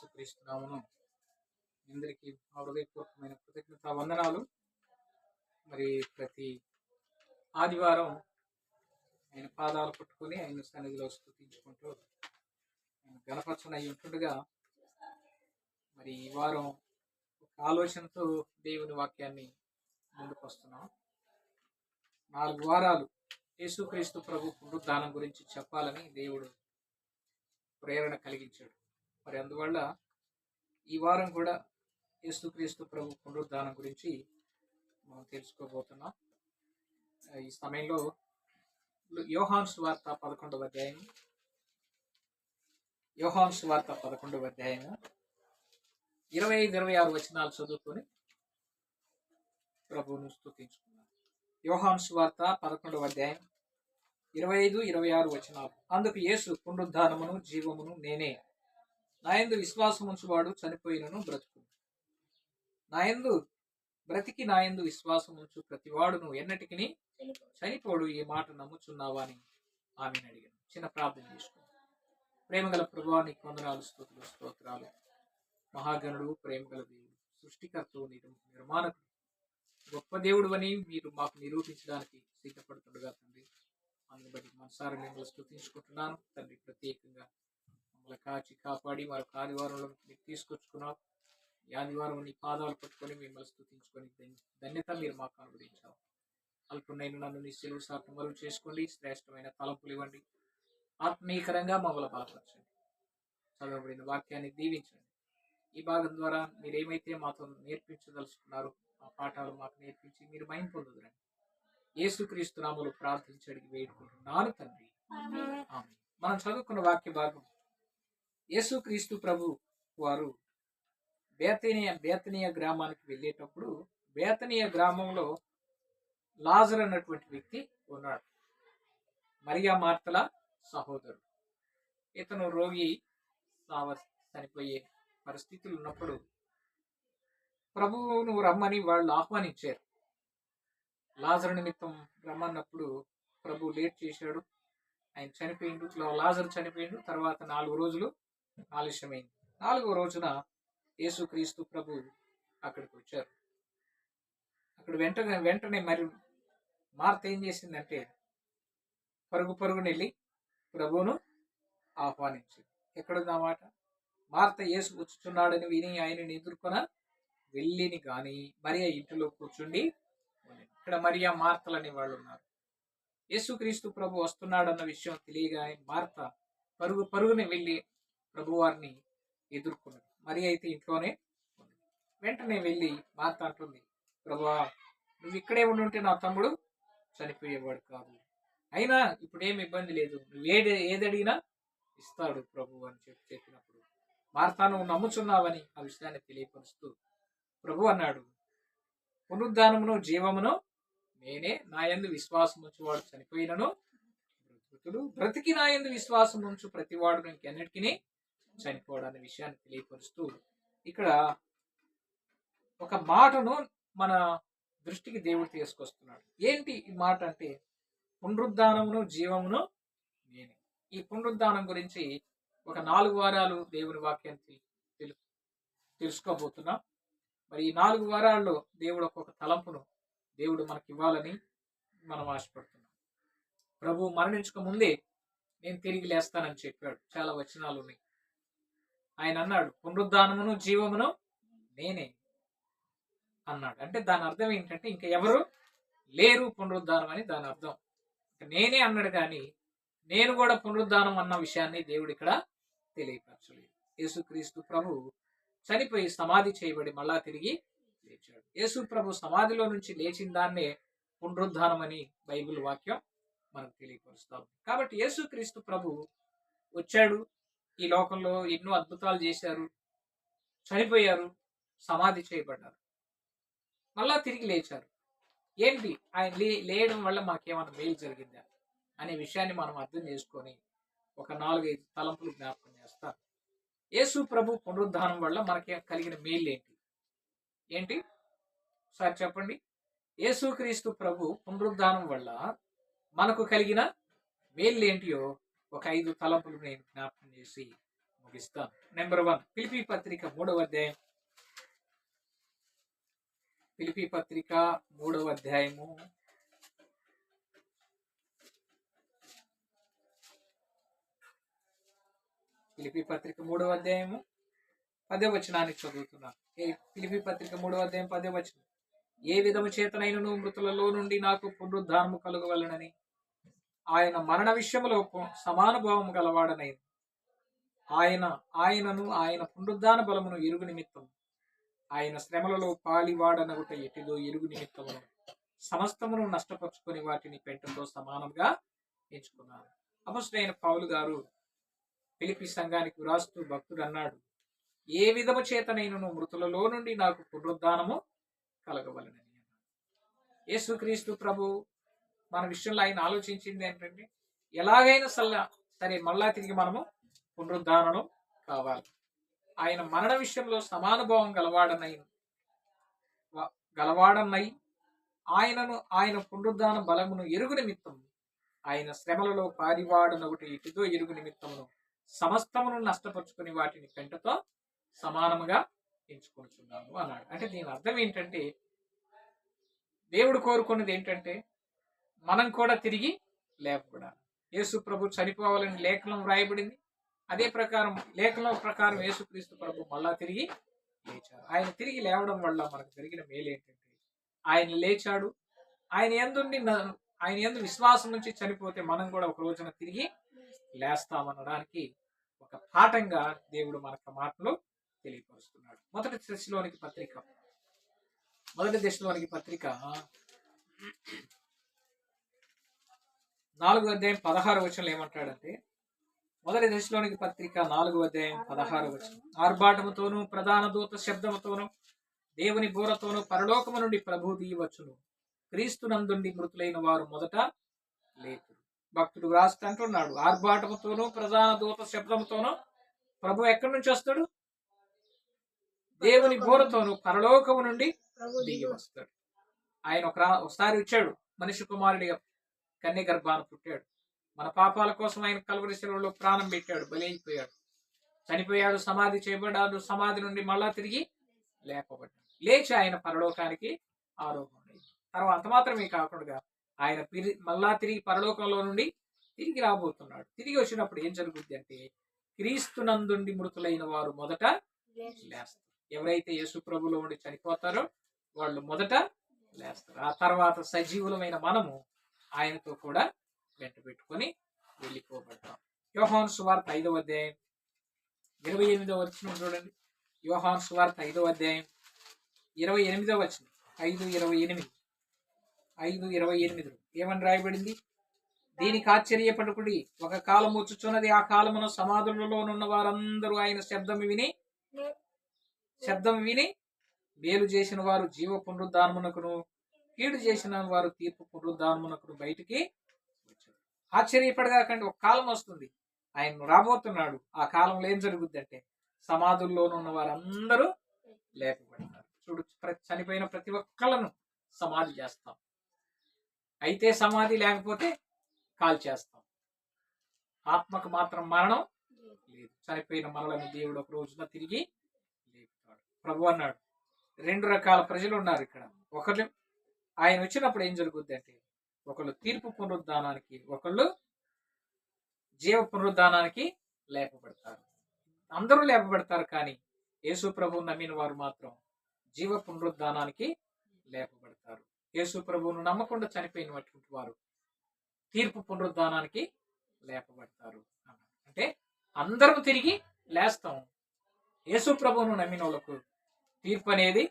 యేసుక్రీస్తు నామమున అందరికీ మా హృదయపూర్వకమైన కృతజ్ఞతా వందనాలు. మరి ప్రతి ఆదివారం ఆయన పాదాలు పట్టుకొని ఆయన సన్నిధిలో స్తుతించుకుంటూ ఆయన గణపరచనై ఉంటుండగా మరి ఈ వారం ఒక ఆలోచనతో దేవుని వాక్యాన్ని ముందుకు వస్తున్నాం. 4 వారాలు యేసుక్రీస్తు ప్రభు పునరుద్ధానం గురించి చెప్పాలని దేవుడు ప్రేరణ కలిగించాడు. మరి అందువల్ల ఈ వారం కూడా యేసుక్రీస్తు ప్రభు పునరుద్ధానం గురించి మనం తెలుసుకోబోతున్నాం. ఈ సమయంలో యోహాను సువార్త 11వ అధ్యాయం 25-26 వచనాలు చదువుకొని ప్రభువును స్తుతించుకున్నాం. యోహాను సువార్త 11వ అధ్యాయం 25-26 వచనాలు. అందుకు యేసు, పునరుద్ధానమును జీవమును నేనే. నాయందు విశ్వాసముంచువాడు చనిపోయినను బ్రతుకును. నాయందు బ్రతికి నాయందు విశ్వాసముంచు ప్రతివాడును ఎన్నటికి చనిపోడు. ఈ మాట నమ్ముచున్నావా అని ఆమెను అడిగాను. చిన్న ప్రార్థన చేసుకోండి. ప్రేమగల ప్రభువా, నీకు వందనాలు, స్తుతులు, స్తోత్రాలు. మహాగణుడు, ప్రేమగల దేవుడు, సృష్టికర్తవు, నిర్మాణకుడు, గొప్ప దేవుడు అని మీరు మాకు నిరూపించడానికి సిద్ధపడుతుండగా తండ్రి, అందుని బట్టి మనసారా మిమ్మల్ని స్తుతించుకుంటున్నాను తండ్రి. ప్రత్యేకంగా మమ్మల్ని కాచి కాపాడి మరొక ఆదివారంలో మీరు తీసుకొచ్చుకున్నావు. ఈ ఆదివారం నీ పాదాలు పట్టుకొని మిమ్మల్ని స్తుతించుకొని ధన్యత మీరు మాకు అనుగ్రహించావు. అల్పునైన నన్ను నీ సెలవు సాటం మరుగు చేసుకోండి. శ్రేష్టమైన తలంపులు ఇవ్వండి. ఆత్మీయకరంగా మమ్మల్ని బలపరచండి. చదవబడిన వాక్యాన్ని దీవించండి. ఈ భాగం ద్వారా మీరేమైతే మాతో నేర్పించదలుచుకున్నారో ఆ పాఠాలు మాకు నేర్పించి మీరు మహిమ పొందుదురండి. యేసుక్రీస్తు నామములో ప్రార్థించి అడిగి వేడుకుంటున్నాను తండ్రి, ఆమేన్. మనం చదువుకున్న వాక్య భాగం, యేసుక్రీస్తు ప్రభు వారు బేతనీయ గ్రామానికి వెళ్ళేటప్పుడు, బేతనీయ గ్రామంలో లాజరు అన్నటువంటి వ్యక్తి ఉన్నాడు. మరియా మార్తల సహోదరుడు. ఇతను రోగి, చనిపోయే పరిస్థితులు ఉన్నప్పుడు ప్రభువును రమ్మని వాళ్ళు ఆహ్వానించారు. లాజరు నిమిత్తం రమ్మన్నప్పుడు ప్రభు లేట్ చేశాడు. ఆయన చనిపోయిండు. లాజరు చనిపోయిండు. తర్వాత 4 రోజులు ఆలస్యమైంది. 4వ రోజున యేసుక్రీస్తు ప్రభు అక్కడికి వచ్చారు. అక్కడ వెంటనే మరి మార్త ఏం చేసిందంటే పరుగునెళ్ళి ప్రభువును ఆహ్వానించింది. ఎక్కడుంది ఆ మాట? మార్త యేసు వచ్చుచున్నాడని విని ఆయనని ఎదుర్కొన వెళ్ళిని గాని మరియా ఇంటిలో కూర్చుండి. ఇక్కడ మరియా మార్తలని వాళ్ళు ఉన్నారు. యేసుక్రీస్తు ప్రభు వస్తున్నాడన్న విషయం తెలియగా మార్త పరుగుని వెళ్ళి ప్రభువారిని ఎదుర్కొన్నది. మరి అయితే ఇంట్లోనే ఉంది. వెంటనే వెళ్ళి మార్త అంటుంది, ప్రభువా, నువ్వు ఇక్కడే ఉండుంటే నా తమ్ముడు చనిపోయేవాడు కాదు. అయినా ఇప్పుడేం ఇబ్బంది లేదు, నువ్వు ఏదడిగినా ఇస్తాడు ప్రభు అని చెప్పినప్పుడు మార్త, నువ్వు నమ్ముచున్నావని ఆ విషయాన్ని తెలియపరుస్తూ ప్రభు అన్నాడు, పునరుద్ధానమును జీవమును నేనే. నాయందు విశ్వాసం ఉంచువాడు చనిపోయినను బ్రతికి నాయందు విశ్వాసం ఉంచు ప్రతివాడు ఇంకెన్నిటికీ చనిపోవడం అనే విషయాన్ని తెలియపరుస్తూ ఇక్కడ ఒక మాటను మన దృష్టికి దేవుడు తీసుకొస్తున్నాడు. ఏంటి ఈ మాట అంటే, పునరుద్ధానమును జీవమును నేనే. ఈ పునరుద్ధానం గురించి ఒక 4 వారాలు దేవుని వాక్యాన్ని తెలుసుకోబోతున్నాం. మరి ఈ 4 వారాల్లో దేవుడు ఒక్కొక్క తలంపును దేవుడు మనకి ఇవ్వాలని మనం ఆశపడుతున్నాం. ప్రభు మరణించక ముందే నేను తిరిగి లేస్తానని చెప్పాడు. చాలా వచనాలు ఉన్నాయి. ఆయన అన్నాడు, పునరుద్ధానమును జీవమును నేనే అన్నాడు. అంటే దాని అర్థం ఏంటంటే ఇంకా ఎవరు లేరు పునరుద్ధానం అని దాని అర్థం. నేనే అన్నాడు కానీ నేను కూడా పునరుద్ధానం అన్న విషయాన్ని దేవుడు ఇక్కడ తెలియపరచలేదు. యేసుక్రీస్తు ప్రభు చనిపోయి సమాధి చేయబడి మళ్ళా తిరిగి లేచాడు. యేసు ప్రభు సమాధిలో నుంచి లేచిన దాన్నే పునరుద్ధానం అని బైబిల్ వాక్యం మనకు తెలియపరుస్తాం. కాబట్టి యేసుక్రీస్తు ప్రభు వచ్చాడు, ఈ లోకంలో ఎన్నో అద్భుతాలు చేశారు, చనిపోయారు, సమాధి చేయబడ్డారు, మళ్ళా తిరిగి లేచారు. ఏంటి ఆయన లేయడం వల్ల మాకేమైనా మేలు జరిగిందా అనే విషయాన్ని మనం అర్థం చేసుకొని ఒక 4-5 తలంపులు జ్ఞాపకం చేస్తాం. యేసు ప్రభు పునరుద్ధానం వల్ల మనకి కలిగిన మేలు ఏంటి ఒకసారి చెప్పండి. యేసుక్రీస్తు ప్రభు పునరుద్ధానం వల్ల మనకు కలిగిన మేలు ఏంటియో ఒక 5 తలంపులు నేను జ్ఞాపకం చేసి ముగిస్తాను. నెంబర్ 1 ఫిలిప్పీ పత్రిక 3వ అధ్యాయం. ఫిలిప్పీ పత్రిక 3వ అధ్యాయము ఫిలిప్పీ పత్రిక 3వ అధ్యాయము 10వ వచనాన్ని చదువుతున్నాను. ఫిలిప్పీ పత్రిక 3వ అధ్యాయం 10వ వచనం. ఏ విధము చేతనైనను మృతులలో నుండి నాకు పునరుద్ధానము కలుగవలెనని ఆయన మరణ విషయములో సమానుభావము గలవాడనైన ఆయనను ఆయన పునరుద్ధాన బలమును ఎరుగు నిమిత్తం ఆయన శ్రమలలో పాలివాడనగుట ఎటిదో ఎరుగు నిమిత్తమును సమస్తమును నష్టపరుచుకొని వాటిని పెంటతో సమానంగా ఎంచుకున్నారు. అపొస్తలుడైన పౌలు గారు ఫిలిప్పీ సంఘానికి వ్రాస్తూ భక్తుడు అన్నాడు, ఏ విధము చేతనైనను మృతులలో నుండి నాకు పునరుద్ధానము కలగవలనని అన్నాడు. యేసుక్రీస్తు ప్రభు మన విషయంలో ఆయన ఆలోచించింది ఏంటంటే, ఎలాగైనా సరే మళ్ళా తిరిగి మనము పునరుద్ధానం కావాలి. ఆయన మరణ విషయంలో సమానుభావం గలవాడనై ఆయనను ఆయన పునరుద్ధాన బలమును ఎరుగు నిమిత్తం ఆయన శ్రమలలో పారివాడనొకటి ఇటుతో ఎరుగు నిమిత్తమును సమస్తమును నష్టపరుచుకుని వాటిని పెంటతో సమానముగా ఎంచుకుంటున్నాను అన్నాడు. అంటే దీని అర్థం ఏంటంటే, దేవుడు కోరుకున్నది ఏంటంటే మనం కూడా తిరిగి లేపబడాలి. యేసు ప్రభు చనిపోవాలని లేఖనం వ్రాయబడింది. అదే ప్రకారం లేఖనం ప్రకారం యేసుక్రీస్తు ప్రభు మళ్ళా తిరిగి లేచారు. ఆయన తిరిగి లేవడం వల్ల మనకు జరిగిన మేలు ఏంటంటే, ఆయన లేచాడు. ఆయన యందు విశ్వాసం నుంచి చనిపోతే మనం కూడా ఒక రోజున తిరిగి లేస్తామనడానికి ఒక పాఠంగా దేవుడు మనకు మాటలు తెలియపరుస్తున్నాడు. మొదటి దశలోనికి పత్రిక 4వ అధ్యాయం 16వ వచనం ఏమంటాడంటే, మొదటి దశలోనికి పత్రిక 4వ అధ్యాయం 16వ వచనం. ఆర్భాటముతోనూ ప్రధాన దూత శబ్దముతోనూ దేవుని బూరతోనూ పరలోకము నుండి ప్రభు దిగివచ్చును. క్రీస్తునందుండి మృతులైన వారు మొదట లేతురు. భక్తుడు వ్రాస్తూ అంటున్నాడు, ఆర్భాటముతోనూ ప్రధాన దూత శబ్దముతోనూ ప్రభు ఎక్కడి నుంచి వస్తాడు? దేవుని బూరతోనూ పరలోకము నుండి దిగి వస్తాడు. ఆయన ఒకసారి వచ్చాడు, మనిషి కుమారుడిగా కన్య గర్భాన పుట్టాడు. మన పాపాల కోసం ఆయన కల్వరి శిలువలో ప్రాణం పెట్టాడు, బలి అయిపోయాడు, చనిపోయాడు, సమాధి చేయబడ్డాడు. సమాధి నుండి మళ్ళా తిరిగి లేపబడ్డాడు. లేచి ఆయన పరలోకానికి ఆరోహణ. తర్వాత అంత మాత్రమే కాకుండా ఆయన మళ్ళా తిరిగి పరలోకంలో నుండి తిరిగి రాబోతున్నాడు. తిరిగి వచ్చినప్పుడు ఏం జరుగుద్ది అంటే, క్రీస్తునందుండి మృతులైన వారు మొదట లేస్తారు. ఎవరైతే యేసు ప్రభులో ఉండి చనిపోతారో వాళ్ళు మొదట లేస్తారు. ఆ తర్వాత సజీవులమైన మనము ఆయనతో కూడా వెంట పెట్టుకొని వెళ్ళిపోబడతాం. యోహాను సువార్త 5వ అధ్యాయం 28వ వచనం చూడండి. యోహాను సువార్త 5వ అధ్యాయం 28వ వచనం. 5:28 ఏమని రాయబడింది? దీనికి ఆశ్చర్యపడకుడి, ఒక కాలం వచ్చుచున్నది, ఆ కాలమున సమాధులలో వారందరూ ఆయన శబ్దం విని మేలు చేసిన వారు జీవ పునరుద్ధానమునకును, కీడు చేసిన వారు తీర్పు పునరుద్ధానమునకును బయటికి వచ్చారు. ఆశ్చర్యపడగాకండి, ఒక కాలం వస్తుంది, ఆయన రాబోతున్నాడు. ఆ కాలంలో ఏం జరుగుద్ది అంటే, సమాధుల్లోనున్న వారందరూ లేపబడతారు. చూడు, చనిపోయిన ప్రతి ఒక్కళ్ళను సమాధి చేస్తాం. అయితే సమాధి లేకపోతే కాల్ చేస్తాం. ఆత్మకు మాత్రం మరణం లేదు. చనిపోయిన మనలను దేవుడు ఒక రోజున తిరిగి లేపుతాడు. ప్రభు అన్నాడు, 2 రకాల ప్రజలు ఉన్నారు ఇక్కడ. ఒకళ్ళు ఆయన వచ్చినప్పుడు ఏం జరుగుద్ది అంటే, ఒకళ్ళు తీర్పు పునరుద్ధానానికి, ఒకళ్ళు జీవ పునరుద్ధానానికి లేపబడతారు. అందరూ లేపబడతారు, కానీ యేసు ప్రభువును నమ్మిన వారు మాత్రం జీవ పునరుద్ధానానికి లేపబడతారు. యేసు ప్రభువును నమ్మకుండా చనిపోయినటువంటి వారు తీర్పు పునరుద్ధానానికి లేపబడతారు. అంటే అందరం తిరిగి లేస్తాం. యేసు ప్రభువును నమ్మిన వాళ్ళకు తీర్పు అనేది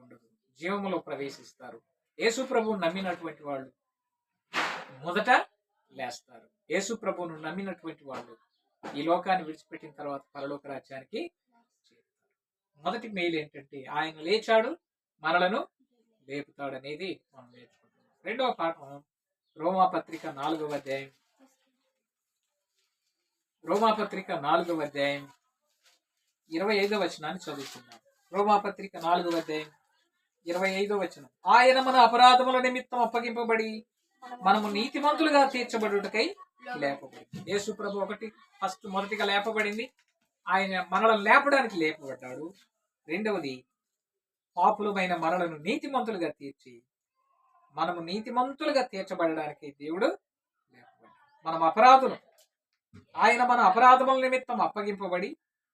ఉండదు, జీవములో ప్రవేశిస్తారు. యేసు ప్రభువును నమ్మినటువంటి వాళ్ళు మొదట లేస్తారు. యేసు ప్రభువును నమ్మినటువంటి వాళ్ళు ఈ లోకాన్ని విడిచిపెట్టిన తర్వాత పరలోక రాజ్యానికి చేరుతారు. మొదటి మేలు ఏంటంటే, ఆయన లేచాడు, మనలను లేపుతాడు అనేది మనం నేర్చుకుంటున్నాం. రెండవ పాఠం రోమాపత్రిక 4వ అధ్యాయం. రోమాపత్రిక 4వ అధ్యాయం 25వ వచనాన్ని చదువుతున్నాం. రోమాపత్రిక 4వ అధ్యాయం 25వ వచనం. ఆయన మన అపరాధముల నిమిత్తం అప్పగింపబడి మనము నీతిమంతులుగా తీర్చబడుటకై లేపబడింది. యేసు ప్రభు మొదటిగా లేపబడింది. ఆయన మనలను లేపడానికి లేపబడ్డాడు. రెండవది, పాపులమైన మనలను నీతిమంతులుగా తీర్చి మనము నీతిమంతులుగా తీర్చబడడానికి దేవుడు లేపబడ్డాడు. మనం అపరాధులు, ఆయన మన అపరాధముల నిమిత్తం అప్పగింపబడి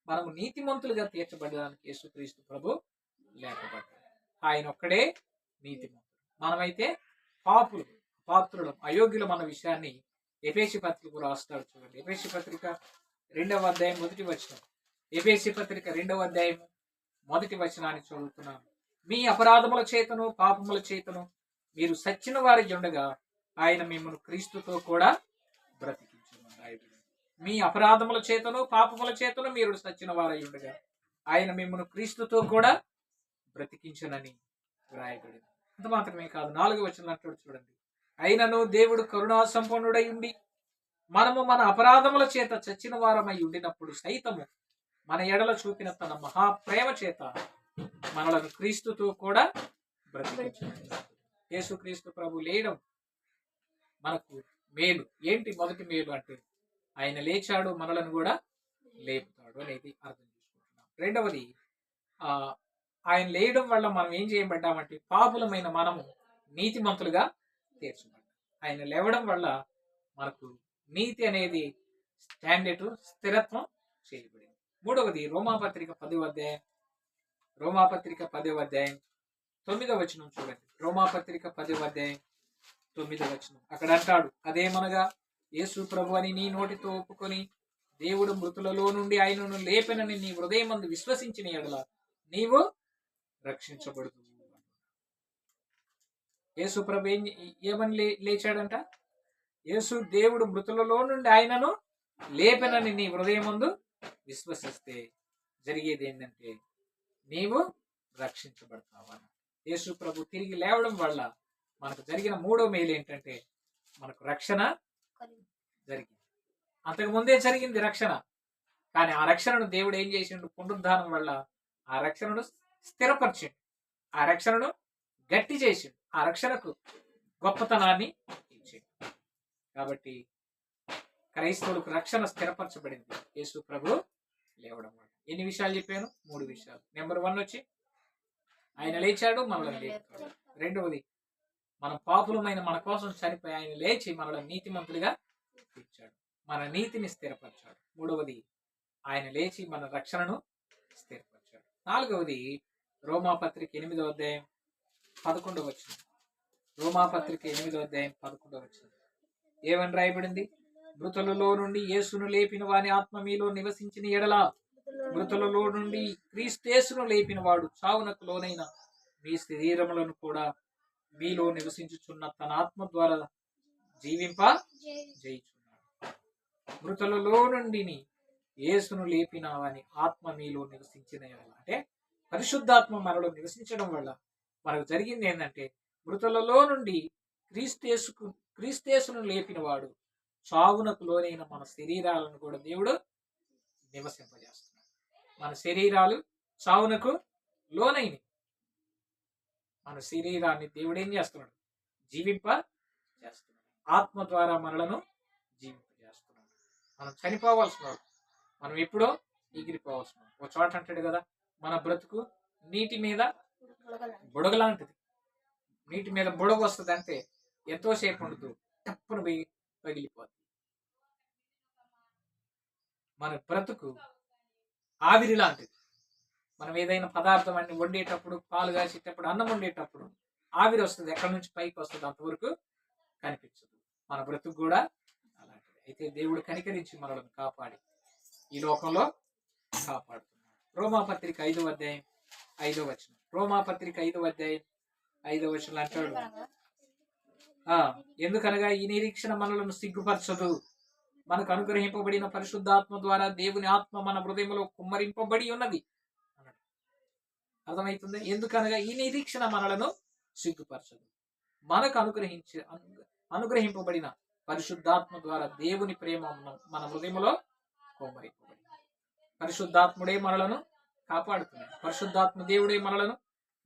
మనము నీతిమంతులుగా తీర్చబడడానికి యేసుక్రీస్తు ప్రభు లేపబడ్డాడు. ఆయన ఒక్కడే నీతిమంతుడు, మనమైతే పాపులు, పాత్రులం, అయోగ్యులం అన్న విషయాన్ని ఎఫెసీ పత్రిక రాస్తాడు. చూడండి, ఎఫెసీ పత్రిక 2వ అధ్యాయం 1వ వచనం. ఎఫెసీ పత్రిక 2వ అధ్యాయం 1వ వచనాన్ని చదువుతున్నాను. మీ అపరాధముల చేతను పాపముల చేతను మీరు సచ్చిన వారి ఉండగా ఆయన మిమ్మల్ని క్రీస్తుతో కూడా బ్రతికించును. మీ అపరాధముల చేతను పాపముల చేతను మీరు సచ్చిన వారై ఉండగా ఆయన మిమ్మల్ని క్రీస్తుతో కూడా బ్రతికించునని వ్రాయబడింది. అంత మాత్రమే కాదు, 4వ వచనం అంటాడు చూడండి, అయినను దేవుడు కరుణా సంపన్నుడై ఉండి మనము మన అపరాధముల చేత చచ్చిన వారమై ఉండినప్పుడు సైతము మన ఎడల చూపిన తన మహాప్రేమ చేత మనలను క్రీస్తుతో కూడా బ్రతికించును. యేసుక్రీస్తు ప్రభు లేయడం మనకు మేలు. ఏంటి మొదటి మేలు అంటే ఆయన లేచాడు, మనలను కూడా లేపుతాడు అనేది అర్థం చేసుకుంటున్నాం. రెండవది, ఆయన లేయడం వల్ల మనం ఏం చేయబడ్డామంటే పాపులమైన మనము నీతిమంతులుగా తీర్చబడ్డాం. ఆయన లేవడం వల్ల మనకు నీతి అనేది స్టాండర్డ్, స్థిరత్వం చేయబడింది. మూడవది, రోమాపత్రిక 10వ అధ్యాయం 9వ వచనం చూడండి. రోమాపత్రిక 10వ అధ్యాయం 9వ వచనం. అక్కడ అంటాడు, అదేమనగా యేసు ప్రభు అని నీ నోటితో ఒప్పుకొని దేవుడు మృతులలో నుండి ఆయనను లేపెనని నీ హృదయమందు విశ్వసించిన ఎడల నీవు రక్షించబడుదు. యేసు ప్రభు ఏమని లేచాడంట? యేసు దేవుడు మృతులలో నుండి ఆయనను లేపెనని నీ హృదయమందు విశ్వసిస్తే జరిగేది ఏంటంటే నీవు రక్షించబడతావా. యేసు ప్రభు తిరిగి లేవడం వల్ల మనకు జరిగిన మూడో మేలు ఏంటంటే మనకు రక్షణ జరిగింది. అంతకు ముందే జరిగింది రక్షణ, కానీ ఆ రక్షణను దేవుడు ఏం చేసిండు? పునరుద్ధానం వల్ల ఆ రక్షణను స్థిరపరిచిండు, ఆ రక్షణను గట్టి చేసిండు, ఆ రక్షణకు గొప్పతనాన్ని ఇచ్చిండు. కాబట్టి క్రైస్తవులకు రక్షణ స్థిరపరచబడింది యేసు ప్రభు లేవడం వల్ల. ఎన్ని విషయాలు చెప్పాను? 3 విషయాలు. నెంబర్ 1 వచ్చి ఆయన లేచాడు, మనల్ని లేపుతాడు. రెండవది, మన పాపులమైన మన కోసం చనిపోయి ఆయన లేచి మనల్ని నీతిమంతులుగా తీర్చాడు, మన నీతిని స్థిరపరిచాడు. మూడవది, ఆయన లేచి మన రక్షణను స్థిరపరిచాడు. నాలుగవది, రోమాపత్రిక 8వ అధ్యాయం 11వ వచనం. రోమాపత్రిక 8వ అధ్యాయం 11వ వచనం ఏమని రాయబడింది? మృతులలో నుండి యేసును లేపిన వాని ఆత్మ మీలో నివసించిన ఎడల మృతులలో నుండి క్రీస్తేసును లేపిన వాడు చావునకు లోనైన మీ శరీరములను కూడా మీలో నివసించుచున్న తన ఆత్మ ద్వారా జీవింప చేయుచున్నాడు. మృతులలో నుండి యేసును లేపిన వాని ఆత్మ మీలో నివసించిన ఎడల అంటే పరిశుద్ధాత్మ మనలో నివసించడం వల్ల మనకు జరిగింది ఏంటంటే మృతులలో నుండి క్రీస్తేసును లేపిన వాడు చావునకు లోనైన మన శరీరాలను కూడా దేవుడు నివసింపజేస్తున్నాడు. మన శరీరాలు చావునకు లోనైన మన శరీరాన్ని దేవుడు ఏం చేస్తున్నాడు? జీవింప చేస్తున్నాడు. ఆత్మ ద్వారా మనలను జీవింపజేస్తున్నాడు. మనం చనిపోవాల్సిన మనం ఎప్పుడో ఎగిరిపోవాల్సిన. ఒక చోట అంటాడు కదా, మన బ్రతుకు నీటి మీద బుడగలాంటిది. నీటి మీద బుడగ వస్తుంది అంటే ఎంతోసేపు ఉండదు, తప్పును పగిలిపోతుంది. మన బ్రతుకు ఆవిరి లాంటిది. మనం ఏదైనా పదార్థం అన్ని వండేటప్పుడు, పాలు కాసేటప్పుడు, అన్నం వండేటప్పుడు ఆవిరి వస్తుంది, ఎక్కడి నుంచి పైకి వస్తుంది అంతవరకు కనిపించదు. మన బ్రతుకు కూడా అలాంటిది. అయితే దేవుడు కనికరించి మనల్ని కాపాడి ఈ లోకంలో కాపాడుతున్నాడు. రోమాపత్రిక 5వ అధ్యాయం 5వ వచనం. రోమాపత్రిక 5వ అధ్యాయం 5వ వచనం అంటాడు, ఎందుకనగా ఈ నిరీక్షణ మనలను సిగ్గుపరచదు, మనకు అనుగ్రహింపబడిన పరిశుద్ధాత్మ ద్వారా దేవుని ఆత్మ మన హృదయంలో కుమ్మరింపబడి ఉన్నది అన్నాడు. అర్థమవుతుంది? ఎందుకనగా ఈ నిరీక్షణ మనలను సిగ్గుపరచదు, మనకు అనుగ్రహింపబడిన పరిశుద్ధాత్మ ద్వారా దేవుని ప్రేమ మన హృదయంలో కుమ్మరింపబడి. పరిశుద్ధాత్ముడే మనలను కాపాడుతున్నాడు, పరిశుద్ధాత్మ దేవుడే మనలను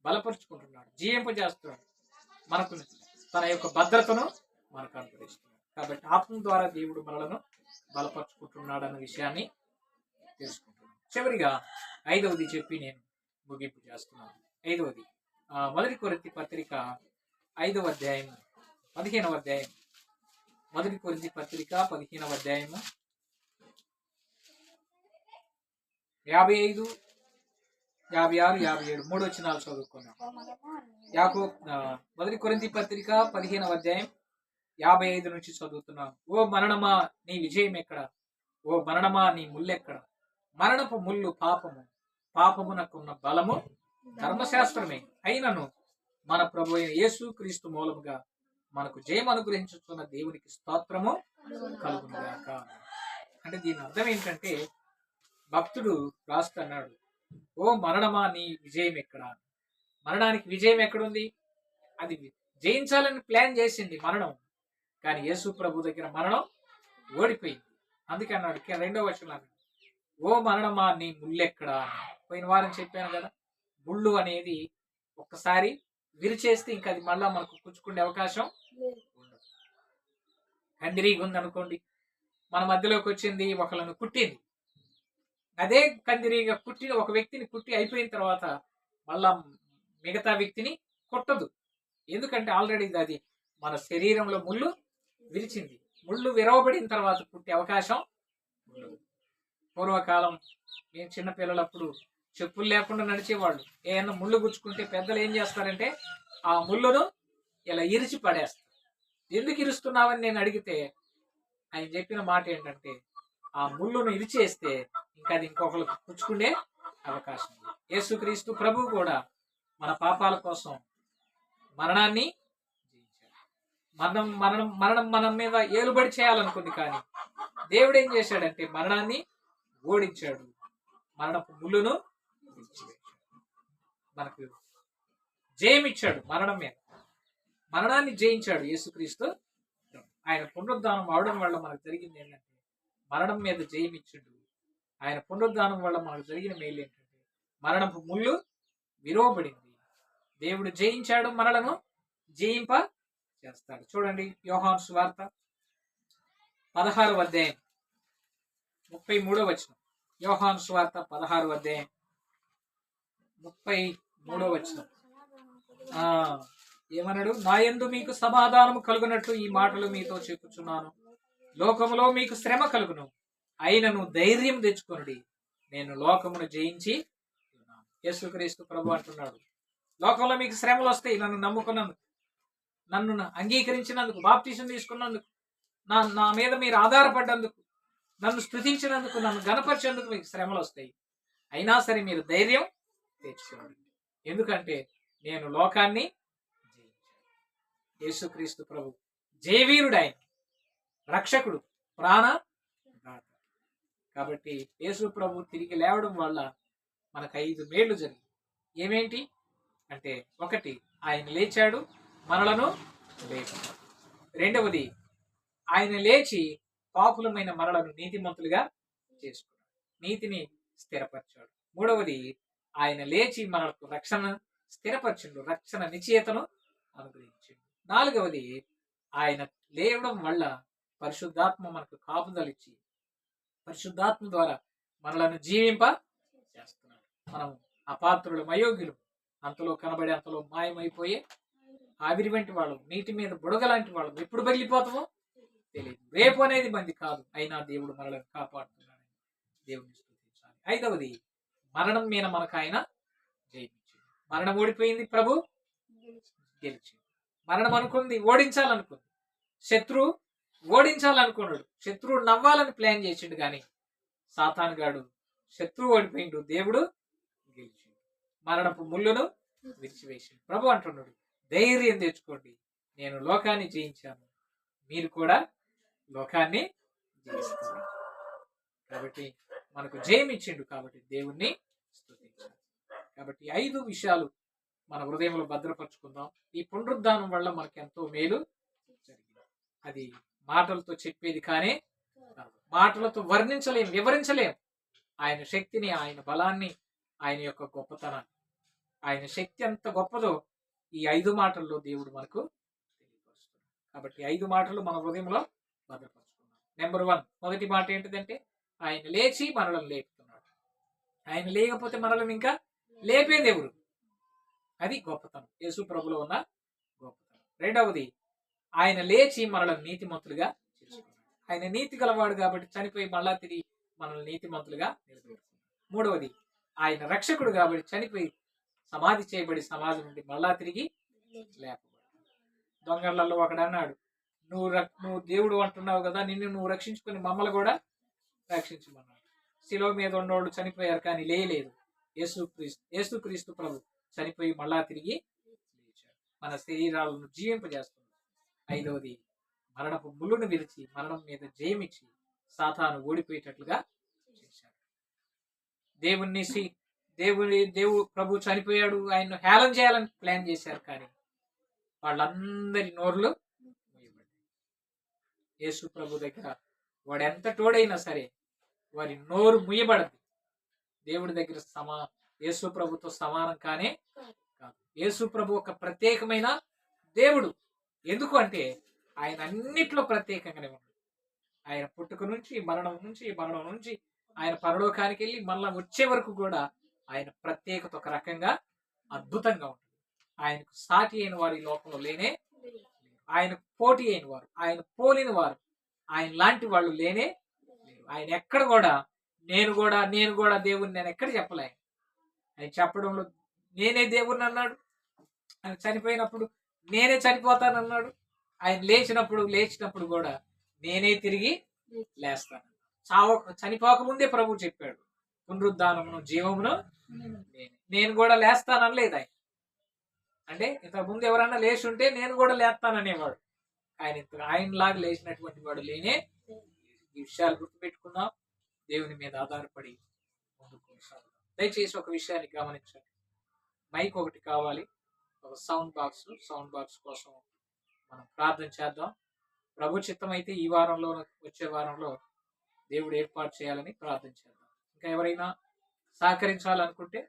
బలపరుచుకుంటున్నాడు, జీవింపజేస్తున్నాడు, మనకు తన యొక్క భద్రతను మనకు అనుగ్రహిస్తున్నాడు. కాబట్టి ఆత్మ ద్వారా దేవుడు మనలను బలపరుచుకుంటున్నాడు అన్న విషయాన్ని తెలుసుకుంటున్నాడు. చివరిగా ఐదవది చెప్పి నేను ముగింపు చేస్తున్నాను. ఐదవది మొదటి కొరింథీ పత్రిక 5వ అధ్యాయం 15వ అధ్యాయం. మొదటి కొరింథీ పత్రిక 15వ అధ్యాయము 55, 56, 57 3 వచనాలు చదువుకున్నాం. మొదటి కొరింథీ పత్రిక 15వ అధ్యాయం 55 నుంచి చదువుతున్నాం. ఓ మరణమా నీ విజయం ఎక్కడ? ఓ మరణమా నీ ముల్లెక్కడ? మరణపు ముళ్ళు పాపము, పాపమునకున్న బలము ధర్మశాస్త్రమే. అయినను మన ప్రభు అయిన యేసు క్రీస్తు మూలముగా మనకు జయం అనుగ్రహించుతున్న దేవునికి స్తోత్రము కలుగునుగాక. అంటే దీని అర్థం ఏంటంటే, భక్తుడు రాస్తున్నాడు, ఓ మరణమా నీ విజయం ఎక్కడ? మరణానికి విజయం ఎక్కడుంది? అది జయించాలని ప్లాన్ చేసింది మరణం, కానీ యేసు ప్రభు దగ్గర మరణం ఓడిపోయింది. అందుకే అన్నాడు 2వ వచనం, ఓ మరణమా నీ ముల్లెక్కడా? పోయిన వారం చెప్పాను కదా, ముళ్ళు అనేది ఒక్కసారి విరిచేస్తే ఇంకా అది మళ్ళా మనకు పుచ్చుకునే అవకాశం ఉండదు. కందిరీగ ఉంది అనుకోండి, మన మధ్యలోకి వచ్చింది, ఒకళ్ళను కుట్టింది. అదే కందిరీగ కుట్టి ఒక వ్యక్తిని కుట్టి అయిపోయిన తర్వాత మళ్ళా మిగతా వ్యక్తిని కొట్టదు. ఎందుకంటే ఆల్రెడీ అది మన శరీరంలో ముళ్ళు విరిచింది. ముళ్ళు విరవబడిన తర్వాత కుట్టే అవకాశం ఉండదు. పూర్వకాలం మేము చిన్నపిల్లలప్పుడు చెప్పులు లేకుండా నడిచేవాళ్ళు. ఏమన్నా ముళ్ళు గుచ్చుకుంటే పెద్దలు ఏం చేస్తారంటే ఆ ముళ్ళును ఇలా ఇరిచి పడేస్తారు. ఎందుకు ఇరుస్తున్నావని నేను అడిగితే ఆయన చెప్పిన మాట ఏంటంటే, ఆ ముళ్ళును ఇరిచేస్తే ఇంకా అది ఇంకొకరికి పుచ్చుకునే అవకాశం ఉంది. యేసుక్రీస్తు ప్రభు కూడా మన పాపాల కోసం మరణాన్ని జయించాడు. మరణం మన మీద ఏలుబడి చేయాలనుకుంది, కానీ దేవుడు ఏం చేశాడంటే మరణాన్ని ఓడించాడు. మరణపు ముళ్ళును మనకు జయమిచ్చాడు. మరణం మీద మరణాన్ని జయించాడు యేసుక్రీస్తు. ఆయన పునరుద్ధానం అవడం వల్ల మనకు జరిగింది ఏంటంటే మరణం మీద జయమిచ్చాడు. ఆయన పునరుద్ధానం వల్ల మనకు జరిగిన మేలు ఏంటంటే మరణపు ముళ్ళు విరోబడింది. దేవుడు జయించాడు, మనలను జయింప చేస్తాడు. చూడండి, యోహాను సువార్త 16వ అధ్యాయం 33వ వచనం. యోహాను సువార్త 16వ అధ్యాయం 33వ వచనం. ఏమన్నాడు? నా యందు మీకు సమాధానము కలుగునట్లు ఈ మాటలు మీతో చెప్పుచున్నాను. లోకములో మీకు శ్రమ కలుగును, అయినను ధైర్యం తెచ్చుకొనుడి, నేను లోకమును జయించి ఉన్నాను. యేసుక్రీస్తు ప్రభు అంటున్నాడు, లోకంలో మీకు శ్రమలు వస్తాయి. నన్ను నమ్ముకున్నందుకు, నన్ను అంగీకరించినందుకు, బాప్టిజం తీసుకున్నందుకు, నా మీద మీరు ఆధారపడ్డందుకు, నన్ను స్తుతించినందుకు, నన్ను గణపరిచేందుకు మీకు శ్రమలు వస్తాయి. అయినా సరే మీరు ధైర్యం తెచ్చుకోండి, ఎందుకంటే నేను లోకాన్ని జయించాను. యేసుక్రీస్తు ప్రభు జయవీరుడు, ఆయన రక్షకుడు, ప్రాణదాత. కాబట్టి యేసు ప్రభు తిరిగి లేవడం వల్ల మనకు 5 మేళ్లు జరిగింది. ఏమేంటి అంటే, 1, ఆయన లేచాడు, మనలను లేపాడు. 2వది, ఆయన లేచి పాపులమైన మనలను నీతిమంతులుగా చేసుకున్నాడు, నీతిని స్థిరపరిచాడు. 3వది, ఆయన లేచి మనకు రక్షణ స్థిరపరిచిండు, రక్షణ నిశ్చయతను అనుగ్రహించిండు. 4వది, ఆయన లేవడం వల్ల పరిశుద్ధాత్మ మనకు కాపుదలిచ్చి పరిశుద్ధాత్మ ద్వారా మనలను జీవింప చేస్తున్నాడు. మనం అపాత్రులు, అయోగ్యులు, అంతలో కనబడి అంతలో మాయమైపోయే ఆవిరి వంటి వాళ్ళు, నీటి మీద బుడగ లాంటి వాళ్ళు. ఎప్పుడు బగిలిపోతామో తెలియదు. రేపు అనేది మంది కాదు, అయినా దేవుడు మనల్ని కాపాడుతున్నాడని దేవుడిని స్తుతించాలి. 5వది, మరణం మీద మనకు ఆయన జయించాడు. మరణం ఓడిపోయింది, ప్రభు గెలిచింది. మరణం అనుకుంది, ఓడించాలనుకుంది. శత్రువు ఓడించాలనుకున్నాడు, శత్రువు నవ్వాలని ప్లాన్ చేసిండు, కానీ సాతాను గాడు శత్రువు ఓడిపోయిండు, దేవుడు గెలిచిండు. మరణపు ముళ్ళును విరిచివేసిండు. ప్రభు అంటున్నాడు, ధైర్యం తెచ్చుకోండి, నేను లోకాన్ని జయించాను, మీరు కూడా లోకాన్ని జయిస్తారు. కాబట్టి మనకు జయం ఇచ్చిండు, కాబట్టి దేవుణ్ణి స్తుతించాలి. కాబట్టి 5 విషయాలు మన హృదయంలో భద్రపరుచుకుందాం. ఈ పునరుద్ధానం వల్ల మనకు ఎంతో మేలు జరిగింది. అది మాటలతో చెప్పేది కానే కాదు, మాటలతో వర్ణించలేం, వివరించలేం ఆయన శక్తిని, ఆయన బలాన్ని, ఆయన యొక్క గొప్పతనాన్ని. ఆయన శక్తి ఎంత గొప్పదో ఈ 5 మాటల్లో దేవుడు మనకు తెలియపరుస్తున్నాడు. కాబట్టి 5 మాటలు మన హృదయంలో భద్రపరుచుకున్నాం. నెంబర్ 1, మొదటి మాట ఏంటిదంటే, ఆయన లేచి మనల్ని లేపుతున్నాడు. ఆయన లేకపోతే మనల్ని ఇంకా లేపేది ఎవరు? అది గొప్పతనం, యేసు ప్రభులో ఉన్న గొప్పతనం. రెండవది, ఆయన లేచి మనల్ని నీతిమంతులుగా చేసుకున్నాడు. ఆయన నీతి గలవాడు కాబట్టి చనిపోయి మళ్ళా తిరిగి మనల్ని నీతిమంతులుగా నిలబెట్టుకున్నాడు. మూడవది, ఆయన రక్షకుడు కాబట్టి చనిపోయి సమాధి చేయబడి సమాధి నుండి మళ్ళా తిరిగి లేపబడి. దొంగలలో ఒకడు అన్నాడు, నువ్వు దేవుడు అంటున్నావు కదా, నిన్ను నువ్వు రక్షించుకుని మమ్మల్ని కూడా రక్షించమన్నాడు. శిలువ మీద ఉన్నోళ్ళు చనిపోయారు కానీ లేయలేదు. యేసుక్రీస్తు ప్రభు చనిపోయి మళ్ళా తిరిగి లేచాడు, మన శరీరాలను జీవింపజేస్తుంది. ఐదవది, మరణపు ముళ్ళును విరిచి మరణం మీద జయమిచ్చి సాతాను ఓడిపోయేటట్లుగా చేశాడు. దేవుడు ప్రభు చనిపోయాడు, ఆయన్ను హేళన చేయాలని ప్లాన్ చేశారు కానీ వాళ్ళందరి నోర్లు మూయబడ్డాయి. యేసు ప్రభు దగ్గర వాడు ఎంత తోడైనా సరే వారి నోరు ముయ్యబడదు. దేవుడి దగ్గర యేసు ప్రభుతో సమానం కానే కాదు. యేసు ప్రభు ఒక ప్రత్యేకమైన దేవుడు. ఎందుకు అంటే ఆయన అన్నిట్లో ప్రత్యేకంగానే ఉన్నాడు. ఆయన పుట్టుక నుంచి మరణం నుంచి ఆయన పరలోకానికి వెళ్ళి మళ్ళా వచ్చే వరకు కూడా ఆయన ప్రత్యేకత ఒక రకంగా అద్భుతంగా ఉంటుంది. ఆయనకు సాటి అయిన వారు ఈ లోకంలో లేనే, ఆయనకు పోటీ అయిన వారు, ఆయన పోలిన వారు, ఆయన లాంటి వాళ్ళు లేనే లేరు. ఆయన ఎక్కడ కూడా నేను కూడా దేవుని నేను ఎక్కడ చెప్పలే. ఆయన చెప్పడంలో నేనే దేవుణ్ణి అన్నాడు. ఆయన చనిపోయినప్పుడు నేనే చనిపోతానన్నాడు. ఆయన లేచినప్పుడు కూడా నేనే తిరిగి లేస్తాను. చనిపోకముందే ప్రభు చెప్పాడు, పునరుద్ధానమును జీవమును నేను కూడా లేస్తాననలేదు ఆయన. అంటే ఇంతకుముందు ఎవరన్నా లేచి ఉంటే నేను కూడా లేస్తాననేవాడు. ఆయనలాగా లేచినటువంటి వాడు లేనే. ఈ విషయాలు గుర్తుపెట్టుకుందాం, దేవుని మీద ఆధారపడి ముందుకు కొనసాగుదాం. దయచేసి ఒక విషయాన్ని గమనించండి, మైక్ ఒకటి కావాలి, ఒక సౌండ్ బాక్స్ కోసం మనం ప్రార్థన చేద్దాం. ప్రభు చిత్తం అయితే ఈ వారంలో వచ్చే వారంలో దేవుడు ఏర్పాటు చేయాలని ప్రార్థన చేద్దాం. ఇంకా ఎవరైనా సహకరించాలనుకుంటే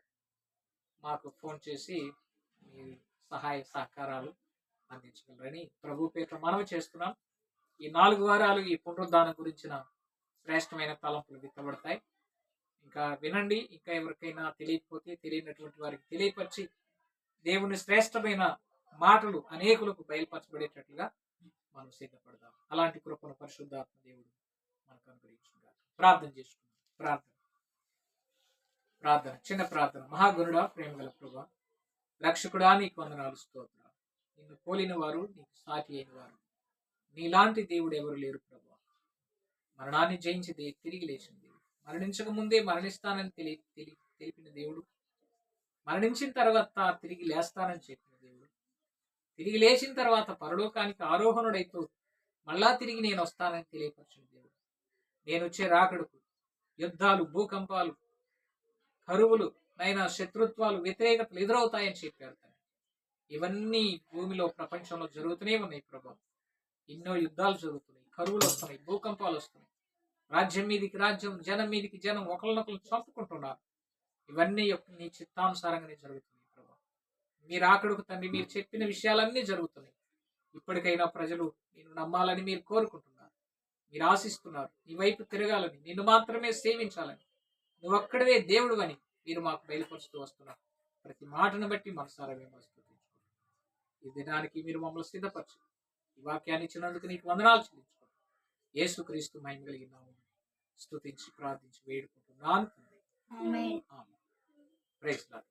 మాకు ఫోన్ చేసి మీ సహాయ సహకారాలు అందించగలరని ప్రభు పేరు మనవి చేస్తున్నాం. ఈ 4 వారాలు ఈ పునరుద్ధానం గురించిన శ్రేష్టమైన తలంపులు విత్తబడతాయి. ఇంకా వినండి. ఇంకా ఎవరికైనా తెలియకపోతే తెలియనటువంటి వారికి తెలియపరిచి దేవుని శ్రేష్టమైన మాటలు అనేకులకు బయలుపరచబడేటట్లుగా మనం సిద్ధపడదాం. అలాంటి కృపను పరిశుద్ధాత్మ దేవుడు మనకు అనుగ్రహించుగా. ప్రార్థన చేసుకుందాం. ప్రార్థన చిన్న ప్రార్థన. మహాగురుడా, ప్రేమ గల ప్రభువా, రక్షకుడా, నీకు వందనాలు, స్తోత్రాలు. నిన్ను పోలిన వారు, నీకు సాటి అయిన వారు, నీలాంటి దేవుడు ఎవరు లేరు ప్రభువా. మరణాన్ని జయించి తిరిగి లేచిన దేవుడు, మరణించక ముందే మరణిస్తానని తెలిపిన దేవుడు, మరణించిన తర్వాత తిరిగి లేస్తానని చెప్పిన దేవుడు, తిరిగి లేచిన తర్వాత పరలోకానికి ఆరోహణుడైతూ మళ్ళా తిరిగి నేను వస్తానని తెలియపరిచిన దేవుడు, నేను వచ్చే రాకడకు యుద్ధాలు, భూకంపాలు, కరువులు, నైనా శత్రుత్వాలు, వ్యతిరేకతలు ఎదురవుతాయని చెప్పారు. ఇవన్నీ భూమిలో ప్రపంచంలో జరుగుతూనే ఉన్నాయి ప్రభా. ఎన్నో యుద్ధాలు జరుగుతున్నాయి, కరువులు వస్తున్నాయి, భూకంపాలు వస్తున్నాయి, రాజ్యం మీదికి రాజ్యం, జనం మీదికి జనం ఒకరినొకరు చంపుకుంటున్నారు. ఇవన్నీ నీ చిత్తానుసారంగానే జరుగుతున్నాయి ప్రభా. మీరు ఆకడుకు తండ్రి, మీరు చెప్పిన విషయాలన్నీ జరుగుతున్నాయి. ఇప్పటికైనా ప్రజలు నేను నమ్మాలని మీరు కోరుకుంటున్నారు, మీరు ఆశిస్తున్నారు, నీ వైపు తిరగాలని, నిన్ను మాత్రమే సేవించాలని, నువ్వు ఒక్కడవే దేవుడు అని మీరు మాకు బయలుపరుస్తూ వస్తున్నారు. ప్రతి మాటను బట్టి మనసారా మేము స్తుతించుకుంటాం. ఈ దినానికి మీరు మమ్మల్ని సిద్ధపరచు. ఈ వాక్యాన్ని ఇచ్చినందుకు నీకు వందనాలు చెల్లించుకుంటాం. యేసుక్రీస్తు మహిమ కలిగిన నామమున స్తుతించి ప్రార్థించి వేడుకుంటున్నాను. Praise lord.